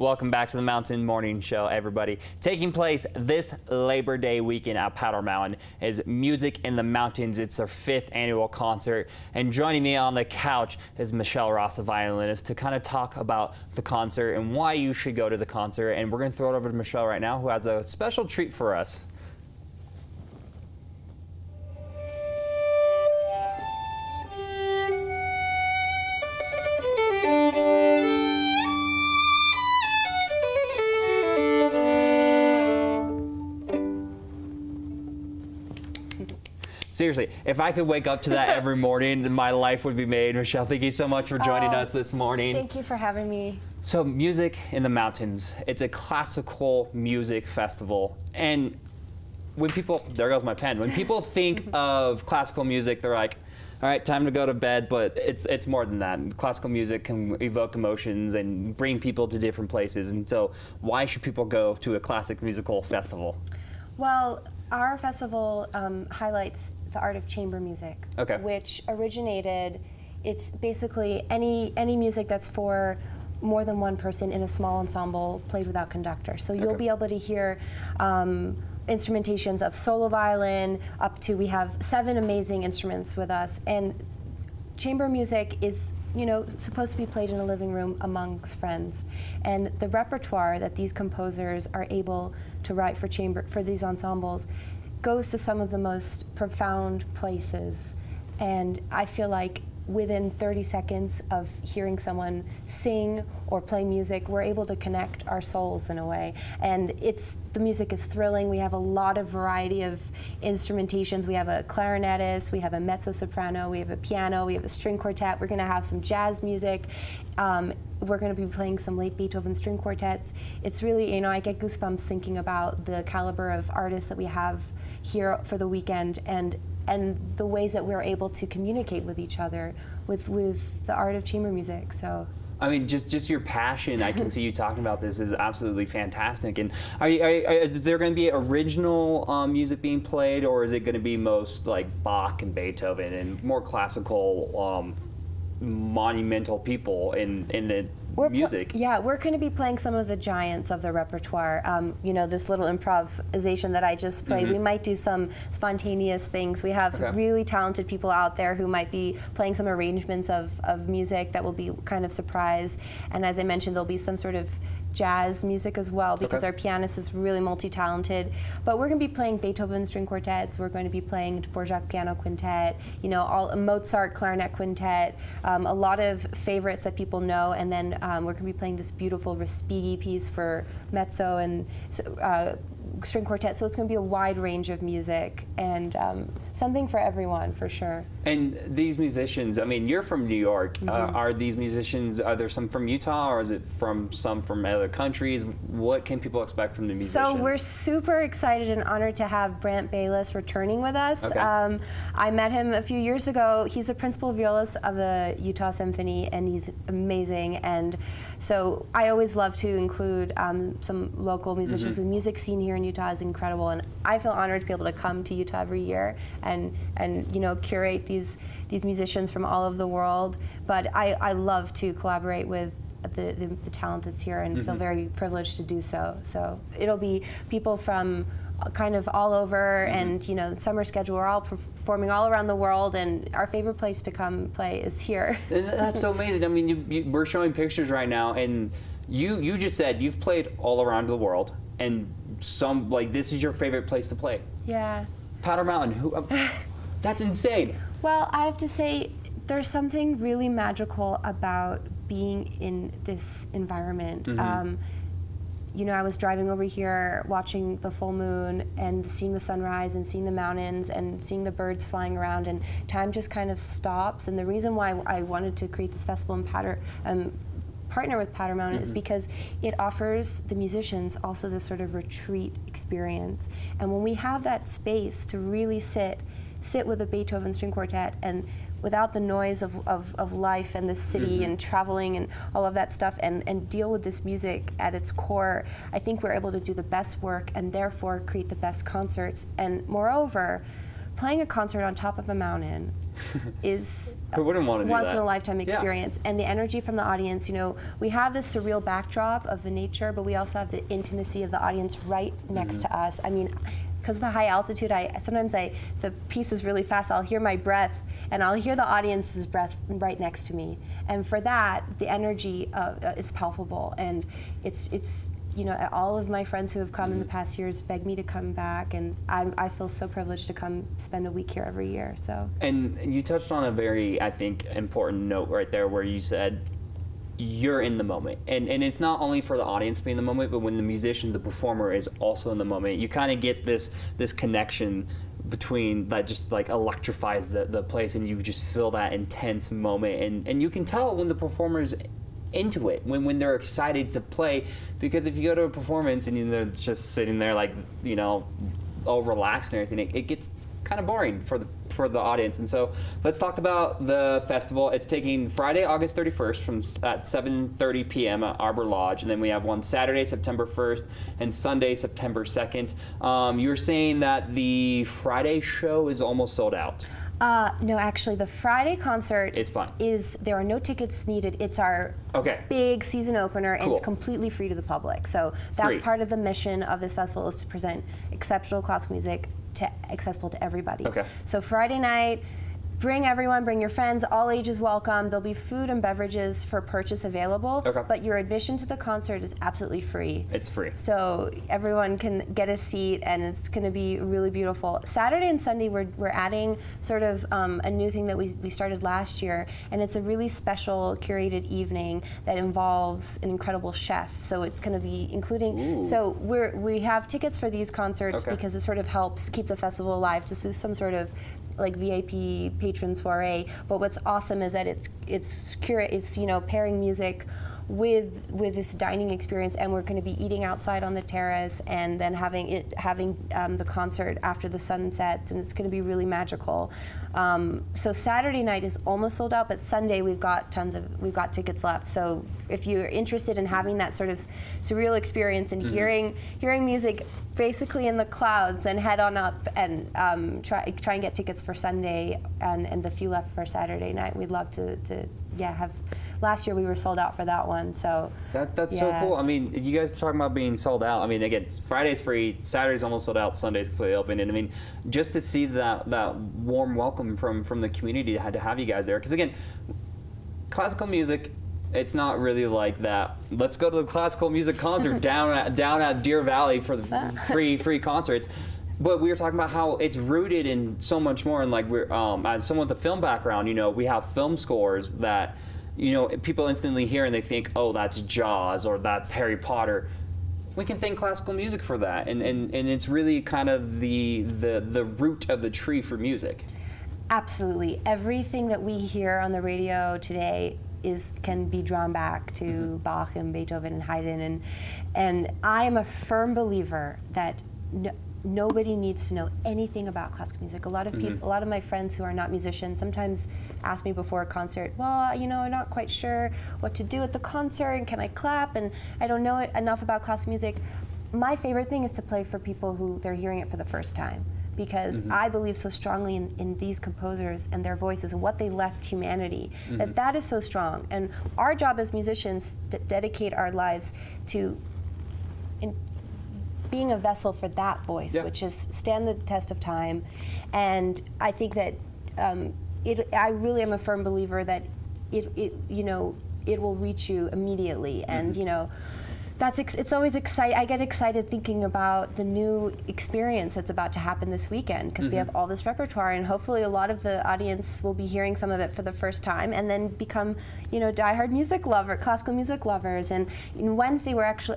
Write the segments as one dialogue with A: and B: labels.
A: Welcome back to the Mountain Morning Show, everybody. Taking place this Labor Day weekend at Powder Mountain is Music in the Mountains. It's their 5th annual concert. And joining me on the couch is Michelle Ross, a violinist, to kind of talk about the concert and why you should go to the concert. And we're going to throw it over to Michelle right now, who has a special treat for us. Seriously, if I could wake up to that every morning, my life would be made. Michelle, thank you so much for joining us this morning.
B: Thank you for having me.
A: So, Music in the Mountains, it's a classical music festival. And when people, there goes my pen, when people think of classical music, they're like, all right, time to go to bed, but it's more than that. Classical music can evoke emotions and bring people to different places. And so why should people go to a classic musical festival?
B: Well, our festival highlights the art of chamber music, which originated, it's basically any music that's for more than one person in a small ensemble played without conductor. So you'll be able to hear instrumentations of solo violin up to, we have 7 amazing instruments with us, and chamber music is, you know, supposed to be played in a living room amongst friends. And the repertoire that these composers are able to write for these ensembles goes to some of the most profound places. And I feel like within 30 seconds of hearing someone sing or play music, we're able to connect our souls in a way. And the music is thrilling. We have a lot of variety of instrumentations. We have a clarinetist, we have a mezzo-soprano, we have a piano, we have a string quartet. We're gonna have some jazz music. We're going to be playing some late Beethoven string quartets. It's really, you know, I get goosebumps thinking about the caliber of artists that we have here for the weekend and the ways that we're able to communicate with each other with the art of chamber music. So,
A: I mean, just your passion, I can see you talking about this, is absolutely fantastic. And is there going to be original music being played, or is it going to be most like Bach and Beethoven and more classical monumental people in the music?
B: Yeah, we're going to be playing some of the giants of the repertoire. You know, this little improvisation that I just played, we might do some spontaneous things. We have really talented people out there who might be playing some arrangements of music that will be kind of surprise. And as I mentioned, there'll be some sort of jazz music as well, because our pianist is really multi-talented. But we're going to be playing Beethoven string quartets, we're going to be playing Dvorak piano quintet, you know, Mozart clarinet quintet, a lot of favorites that people know, and then we're going to be playing this beautiful Respighi piece for mezzo and string quartet. So it's going to be a wide range of music and something for everyone, for sure.
A: And these musicians, I mean, you're from New York. Are these musicians, are there some from Utah, or is it some from other countries? What can people expect from the musicians?
B: So we're super excited and honored to have Brant Bayless returning with us. I met him a few years ago. He's a principal violist of the Utah Symphony, and he's amazing. And so I always love to include some local musicians. The music scene here in Utah is incredible, and I feel honored to be able to come to Utah every year and you know, curate these musicians from all over the world. But I love to collaborate with the talent that's here, and feel very privileged to do so. So it'll be people from kind of all over, and you know, summer schedule, we're all performing all around the world, and our favorite place to come play is here.
A: And that's so amazing. I mean, we're showing pictures right now, and you just said you've played all around the world, and this is your favorite place to play.
B: Yeah.
A: Powder Mountain, that's insane.
B: Well, I have to say, there's something really magical about being in this environment. You know, I was driving over here, watching the full moon, and seeing the sunrise, and seeing the mountains, and seeing the birds flying around, and time just kind of stops. And the reason why I wanted to create this festival and partner with Powder Mountain is because it offers the musicians also this sort of retreat experience. And when we have that space to really sit with a Beethoven string quartet, and without the noise of life and the city and traveling and all of that stuff, and deal with this music at its core, I think we're able to do the best work and therefore create the best concerts. And moreover, playing a concert on top of a mountain is
A: Who wouldn't want to do
B: once
A: that?
B: in a lifetime experience.
A: Yeah.
B: And the energy from the audience, you know, we have this surreal backdrop of the nature, but we also have the intimacy of the audience right next to us. I mean, because of the high altitude, sometimes the piece is really fast, I'll hear my breath, and I'll hear the audience's breath right next to me. And for that, the energy is palpable, and it's you know, all of my friends who have come in the past years beg me to come back, and I feel so privileged to come spend a week here every year. So. And
A: you touched on a very, I think, important note right there, where you said you're in the moment, and it's not only for the audience to be in the moment, but when the musician, the performer, is also in the moment, you kind of get this connection between that just like electrifies the place, and you just feel that intense moment, and you can tell when the performer's into it, when they're excited to play, because if you go to a performance and they're just sitting there like, you know, all relaxed and everything, it gets kind of boring for the audience. And so let's talk about the festival. It's taking Friday, August 31st at 7:30 p.m. at Arbor Lodge, and then we have one Saturday, September 1st, and Sunday, September 2nd. You were saying that the Friday show is almost sold out.
B: No, actually, the Friday concert
A: it's fine.
B: There are no tickets needed. It's our big season opener, and it's completely free to the public. So that's part of the mission of this festival, is to present exceptional classical music accessible to everybody.
A: Okay.
B: So Friday night, bring everyone, bring your friends, all ages welcome. There'll be food and beverages for purchase available, but your admission to the concert is absolutely free.
A: It's free.
B: So everyone can get a seat, and it's going to be really beautiful. Saturday and Sunday, we're adding sort of a new thing that we started last year, and it's a really special curated evening that involves an incredible chef. So it's going to be including, so we have tickets for these concerts because it sort of helps keep the festival alive, to do some sort of like VIP patron soiree. But what's awesome is that it's you know, pairing music with this dining experience, and we're going to be eating outside on the terrace, and then having the concert after the sun sets, and it's going to be really magical. So Saturday night is almost sold out, but Sunday we've got tickets left. So if you're interested in having that sort of surreal experience and hearing music basically in the clouds, then head on up and try and get tickets for Sunday and the few left for Saturday night. We'd love to have. Last year we were sold out for that one, so
A: that's so cool. I mean, you guys are talking about being sold out. I mean, again, Friday's free, Saturday's almost sold out, Sunday's completely open, and I mean, just to see that warm welcome from the community to have you guys there, because again, classical music, it's not really like that. Let's go to the classical music concert down at Deer Valley for the free concerts. But we were talking about how it's rooted in so much more, and like we're as someone with a film background, you know, we have film scores that, you know, people instantly hear and they think, oh, that's Jaws or that's Harry Potter. We can thank classical music for that, and it's really kind of the root of the tree for music.
B: Absolutely, everything that we hear on the radio today can be drawn back to Bach and Beethoven and Haydn, and I am a firm believer that nobody needs to know anything about classical music. A lot of people, a lot of my friends who are not musicians sometimes ask me before a concert, well, you know, I'm not quite sure what to do at the concert, and can I clap, and I don't know enough about classical music. My favorite thing is to play for people who they're hearing it for the first time, because I believe so strongly in these composers and their voices and what they left humanity, that is so strong. And our job as musicians to dedicate our lives to being a vessel for that voice, which is stand the test of time. And I think that I really am a firm believer that it will reach you immediately, and you know, it's always exciting. I get excited thinking about the new experience that's about to happen this weekend, because we have all this repertoire, and hopefully a lot of the audience will be hearing some of it for the first time and then become, you know, diehard classical music lovers. And Wednesday,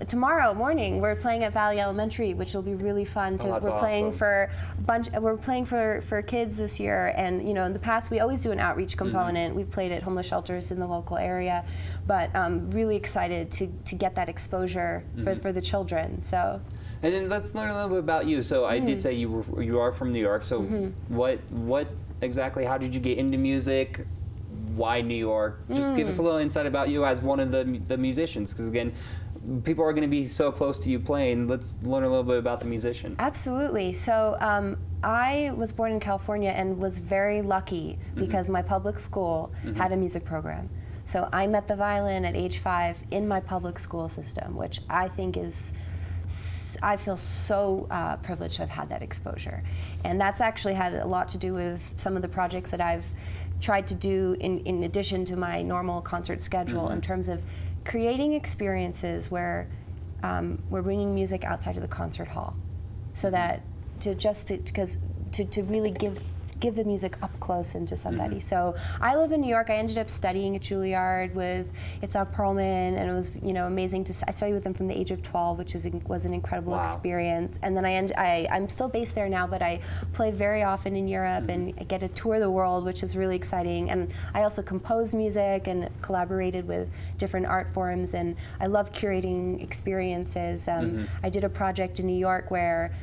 B: tomorrow morning, we're playing at Valley Elementary, which will be really fun. We're playing for for kids this year, and you know, in the past we always do an outreach component. We've played at homeless shelters in the local area, but really excited to get that exposure for the children. So, and
A: then let's learn a little bit about you. So I did say you are from New York. So what exactly? How did you get into music? Why New York? Just give us a little insight about you as one of the musicians, because again, people are going to be so close to you playing. Let's learn a little bit about the musician.
B: Absolutely. So I was born in California and was very lucky because my public school had a music program. So I met the violin at age 5 in my public school system, which I think is, I feel so privileged to have had that exposure. And that's actually had a lot to do with some of the projects that I've tried to do in addition to my normal concert schedule in terms of creating experiences where we're bringing music outside of the concert hall, so that to really give the music up close and to somebody. So I live in New York. I ended up studying at Juilliard with Itzhak Perlman, and it was amazing to. I studied with them from the age of 12, which was an incredible experience. And then I'm still based there now, but I play very often in Europe and I get to tour the world, which is really exciting. And I also compose music and collaborated with different art forms, and I love curating experiences. I did a project in New York where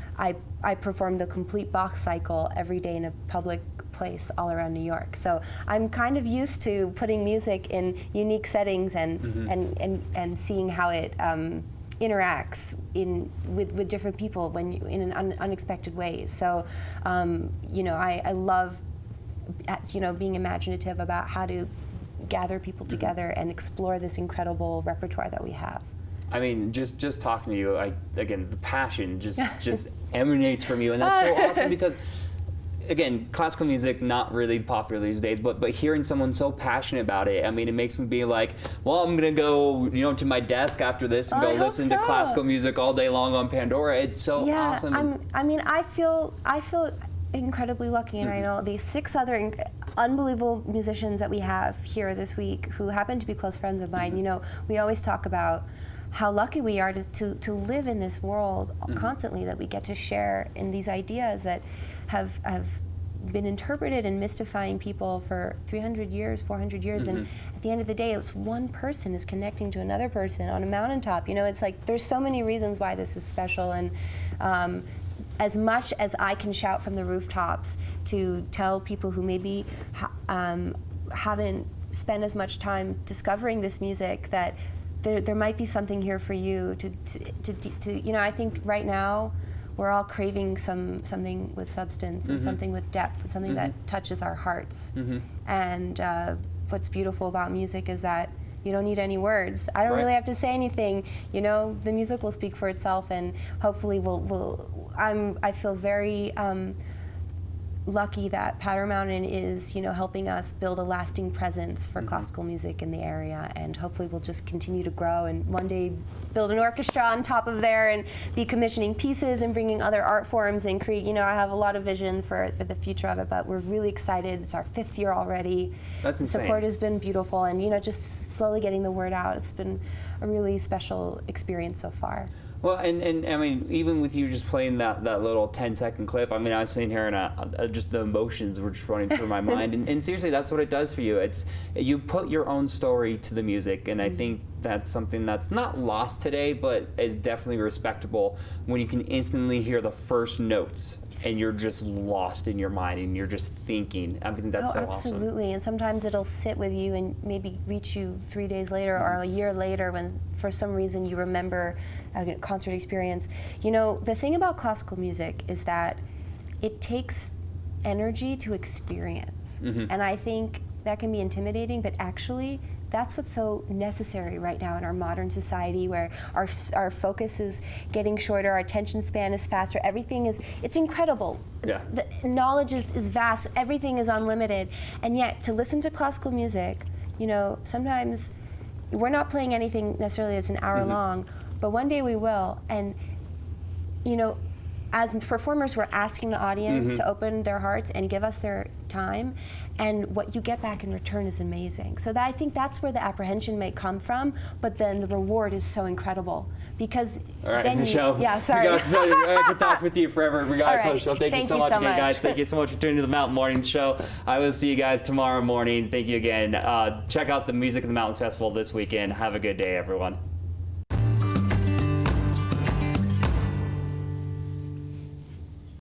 B: I performed the complete Bach cycle every day in a public place all around New York. So I'm kind of used to putting music in unique settings and seeing how it interacts with different people in unexpected ways. So I love being imaginative about how to gather people together and explore this incredible repertoire that we have.
A: I mean, just talking to you, again, the passion just emanates from you, and that's so awesome because, again, classical music not really popular these days, but hearing someone so passionate about it, I mean, it makes me be like, well, I'm gonna go, to my desk after this and go listen to classical music all day long on Pandora. It's so awesome.
B: I feel incredibly lucky, and I know these 6 other unbelievable musicians that we have here this week who happen to be close friends of mine. We always talk about how lucky we are to live in this world constantly, that we get to share in these ideas that have been interpreted and mystifying people for 300 years, 400 years, and at the end of the day, it's one person is connecting to another person on a mountaintop. It's like there's so many reasons why this is special, and as much as I can shout from the rooftops to tell people who maybe haven't spent as much time discovering this music that there might be something here for you to I think right now we're all craving something with substance and something with depth, and something that touches our hearts. And what's beautiful about music is that you don't need any words. I don't really have to say anything. The music will speak for itself, and hopefully I feel very lucky that Powder Mountain is, helping us build a lasting presence for classical music in the area, and hopefully we'll just continue to grow and one day build an orchestra on top of there and be commissioning pieces and bringing other art forms and create, I have a lot of vision for the future of it, but we're really excited. It's our 5th year already.
A: That's insane.
B: The support has been beautiful, and, just slowly getting the word out. It's been a really special experience so far.
A: Well, and I mean, even with you just playing that little 10-second clip, I mean, I was sitting here and just the emotions were just running through my mind. And seriously, that's what it does for you. You put your own story to the music, and I think that's something that's not lost today, but is definitely respectable when you can instantly hear the first notes and you're just lost in your mind and you're just thinking. I think that's so awesome.
B: Absolutely. And sometimes it'll sit with you and maybe reach you 3 days later or a year later when for some reason you remember a concert experience. The thing about classical music is that it takes energy to experience. And I think that can be intimidating, but actually that's what's so necessary right now in our modern society, where our focus is getting shorter, our attention span is faster, it's incredible.
A: Yeah.
B: The knowledge is vast, everything is unlimited, and yet to listen to classical music, sometimes we're not playing anything necessarily that's an hour long, but one day we will, and as performers, we're asking the audience to open their hearts and give us their time, and what you get back in return is amazing. So I think that's where the apprehension may come from, but then the reward is so incredible because
A: all right,
B: then
A: Michelle, I could talk with you forever. We got to close the show. Thank you so much again, guys. Thank you so much for tuning to the Mountain Morning Show. I will see you guys tomorrow morning. Thank you again. Check out the Music of the Mountains Festival this weekend. Have a good day, everyone.